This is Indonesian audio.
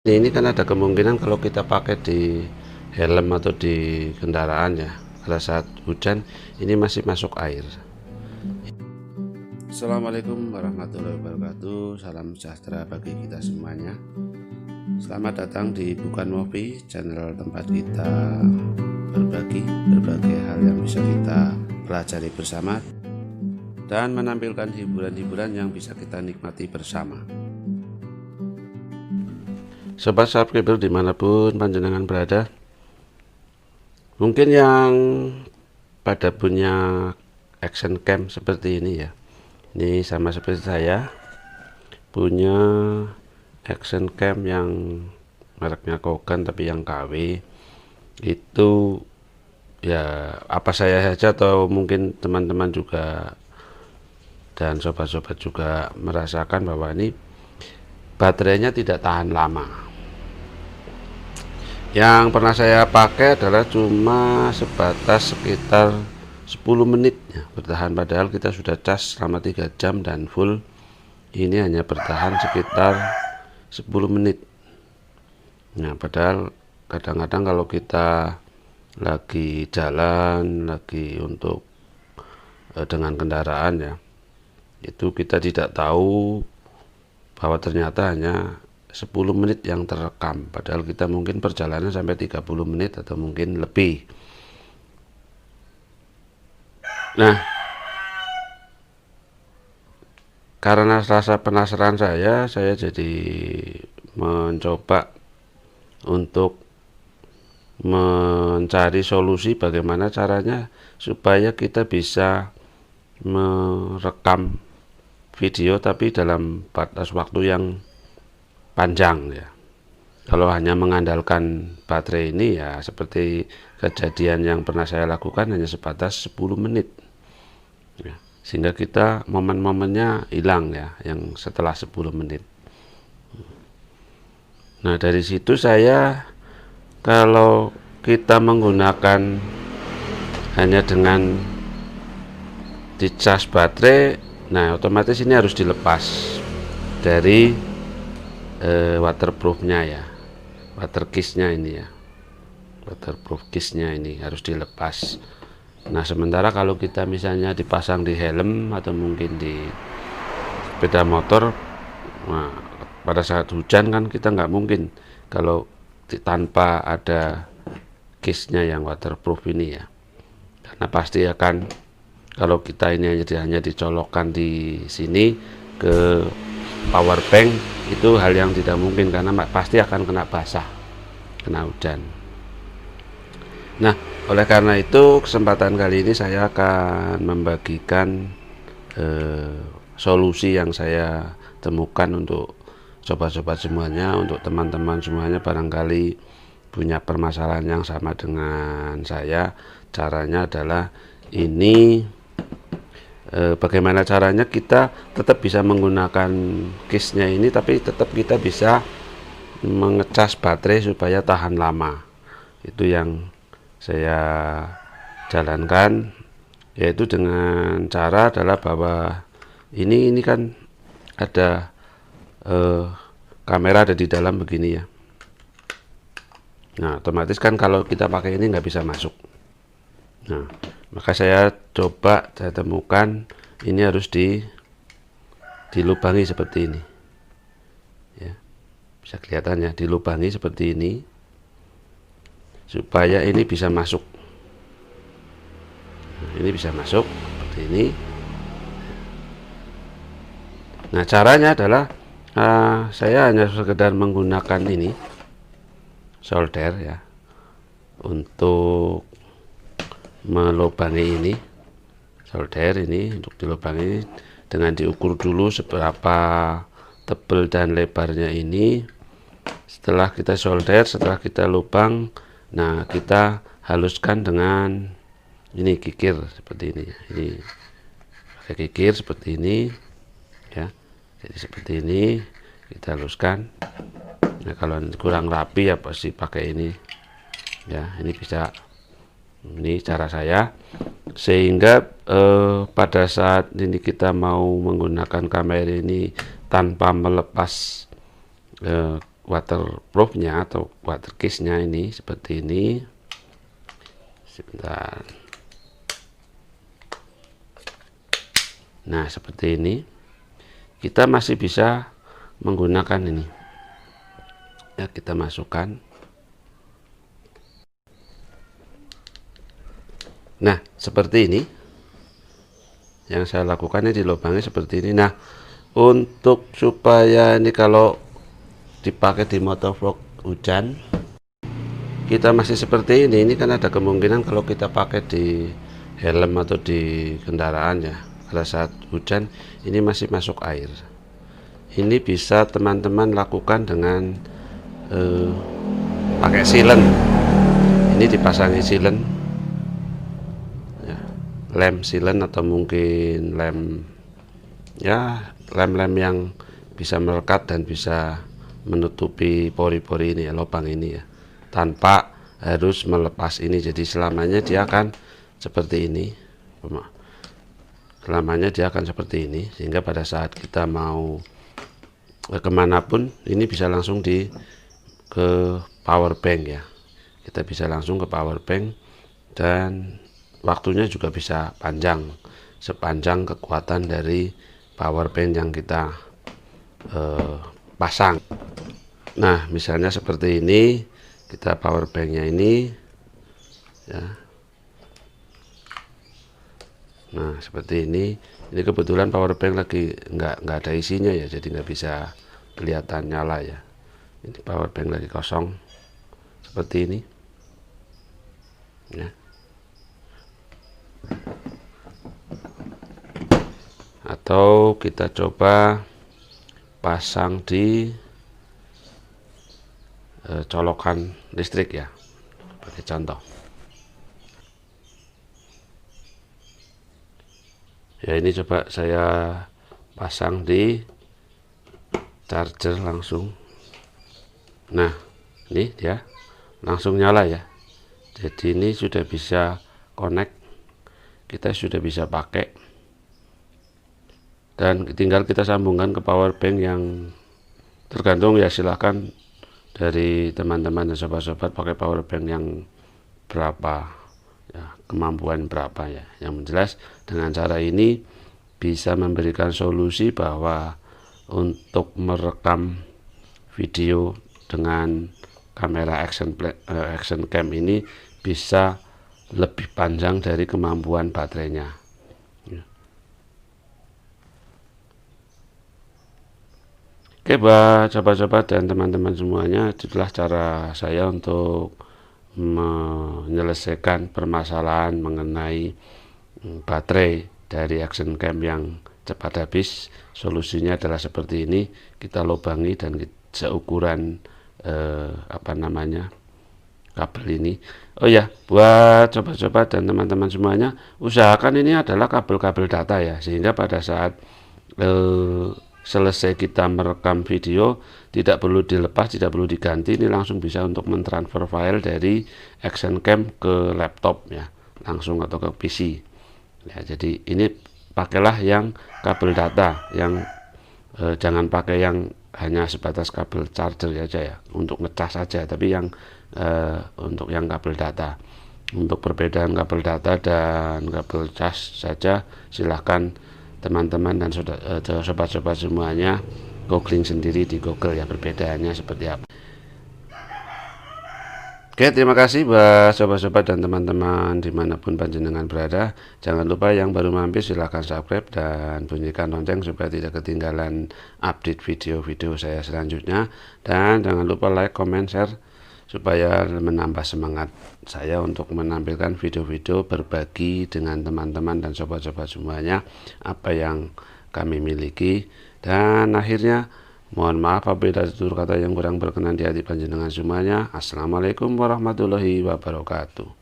Ini kan ada kemungkinan kalau kita pakai di helm atau di kendaraan ya, pada saat hujan ini masih masuk air. Assalamualaikum warahmatullahi wabarakatuh. Salam sejahtera bagi kita semuanya. Selamat datang di Bukan Ngopi, channel tempat kita berbagi berbagai hal yang bisa kita pelajari bersama dan menampilkan hiburan-hiburan yang bisa kita nikmati bersama. Sobat subscriber dimanapun panjenengan berada, mungkin yang pada punya action cam seperti ini ya, ini sama seperti saya punya action cam yang mereknya Kogan tapi yang KW itu ya, apa saya saja atau mungkin teman-teman juga dan sobat-sobat juga merasakan bahwa ini baterainya tidak tahan lama. Yang pernah saya pakai adalah cuma sebatas sekitar 10 menit ya, bertahan, padahal kita sudah cas selama 3 jam dan full. Ini hanya bertahan sekitar 10 menit. Nah, padahal kadang-kadang kalau kita lagi jalan, lagi untuk dengan kendaraan ya, itu kita tidak tahu bahwa ternyata hanya 10 menit yang terekam, padahal kita mungkin perjalanan sampai 30 menit atau mungkin lebih. Nah, karena rasa penasaran saya jadi mencoba untuk mencari solusi bagaimana caranya supaya kita bisa merekam video tapi dalam batas waktu yang panjang ya. Kalau hanya mengandalkan baterai ini ya seperti kejadian yang pernah saya lakukan, hanya sebatas 10 menit ya, sehingga kita momen-momennya hilang ya yang setelah 10 menit. Nah, dari situ saya, kalau kita menggunakan hanya dengan dicas baterai, nah otomatis ini harus dilepas dari waterproofnya ya, water case-nya ini ya, waterproof case-nya ini harus dilepas. Nah, sementara kalau kita misalnya dipasang di helm atau mungkin di sepeda motor, nah, pada saat hujan kan kita nggak mungkin kalau tanpa ada case-nya yang waterproof ini ya, karena pasti akan, kalau kita ini hanya dicolokkan di sini ke power bank, itu hal yang tidak mungkin karena pasti akan kena basah, kena hujan. Nah, oleh karena itu kesempatan kali ini saya akan membagikan solusi yang saya temukan untuk sobat-sobat semuanya, untuk teman-teman semuanya barangkali punya permasalahan yang sama dengan saya. Caranya adalah ini, bagaimana caranya kita tetap bisa menggunakan case-nya ini tapi tetap kita bisa mengecas baterai supaya tahan lama. Itu yang saya jalankan, yaitu dengan cara adalah bahwa ini kan ada kamera ada di dalam begini ya. Nah, otomatis kan kalau kita pakai ini nggak bisa masuk. Nah, maka saya temukan ini harus dilubangi seperti ini ya, bisa kelihatan ya, dilubangi seperti ini supaya ini bisa masuk. Nah, ini bisa masuk seperti ini. Nah, caranya adalah saya hanya sekedar menggunakan ini solder ya untuk melubangi ini, solder ini untuk dilubangi dengan diukur dulu seberapa tebal dan lebarnya ini. Setelah kita solder, setelah kita lubang, nah kita haluskan dengan ini kikir seperti ini. Ini pakai kikir seperti ini ya. Jadi seperti ini kita haluskan. Nah, kalau kurang rapi ya pasti pakai ini ya. Ini bisa, ini cara saya, sehingga pada saat ini kita mau menggunakan kamera ini tanpa melepas waterproofnya atau watercase-nya ini seperti ini. Sebentar. Nah, seperti ini. Kita masih bisa menggunakan ini. Ya, kita masukkan. Nah, seperti ini. Yang saya lakukan ini dilubangi seperti ini. Nah, untuk supaya ini kalau dipakai di motovlog hujan, kita masih seperti ini kan ada kemungkinan kalau kita pakai di helm atau di kendaraan ya, pada saat hujan ini masih masuk air. Ini bisa teman-teman lakukan dengan pakai silen. Ini dipasangi silen ya, lem silen atau mungkin lem ya, lem-lem yang bisa melekat dan bisa menutupi pori-pori ini ya, lubang ini ya, tanpa harus melepas ini. Jadi selamanya dia akan seperti ini, selamanya dia akan seperti ini, sehingga pada saat kita mau kemanapun ini bisa langsung ke power bank ya, kita bisa langsung ke power bank, dan waktunya juga bisa panjang, sepanjang kekuatan dari power bank yang kita pasang. Nah, misalnya seperti ini, kita power banknya ini ya. Nah, seperti ini kebetulan power bank lagi nggak ada isinya ya, jadi nggak bisa kelihatan nyala ya. Ini power bank lagi kosong seperti ini ya. Atau kita coba pasang di colokan listrik ya, sebagai contoh ya. Ini coba saya pasang di charger langsung. Nah, ini dia langsung nyala ya. Jadi ini sudah bisa connect, kita sudah bisa pakai, dan tinggal kita sambungkan ke power bank yang tergantung ya, silahkan dari teman-teman dan sobat-sobat pakai power bank yang berapa ya, kemampuan berapa ya. Yang jelas dengan cara ini bisa memberikan solusi bahwa untuk merekam video dengan kamera action cam ini bisa lebih panjang dari kemampuan baterainya. Oke, buat sobat-sobat dan teman-teman semuanya, itulah cara saya untuk menyelesaikan permasalahan mengenai baterai dari action cam yang cepat habis. Solusinya adalah seperti ini, kita lubangi dan seukuran kabel ini. Oh ya, buat sobat-sobat dan teman-teman semuanya, usahakan ini adalah kabel-kabel data ya, sehingga pada saat selesai kita merekam video tidak perlu dilepas, tidak perlu diganti, ini langsung bisa untuk mentransfer file dari action cam ke laptop ya, langsung, atau ke PC ya. Jadi ini pakailah yang kabel data, yang jangan pakai yang hanya sebatas kabel charger saja ya, untuk ngecas saja, tapi yang untuk yang kabel data. Untuk perbedaan kabel data dan kabel cas saja, silahkan teman-teman dan sobat-sobat semuanya googling sendiri di Google ya, perbedaannya seperti apa. Oke, terima kasih buat sobat-sobat dan teman-teman dimanapun panjenengan berada. Jangan lupa yang baru mampir silahkan subscribe dan bunyikan lonceng supaya tidak ketinggalan update video-video saya selanjutnya. Dan jangan lupa like, comment, share supaya menambah semangat saya untuk menampilkan video-video berbagi dengan teman-teman dan sobat-sobat semuanya apa yang kami miliki. Dan akhirnya mohon maaf apabila tutur kata yang kurang berkenan di hati panjenengan semuanya. Assalamualaikum warahmatullahi wabarakatuh.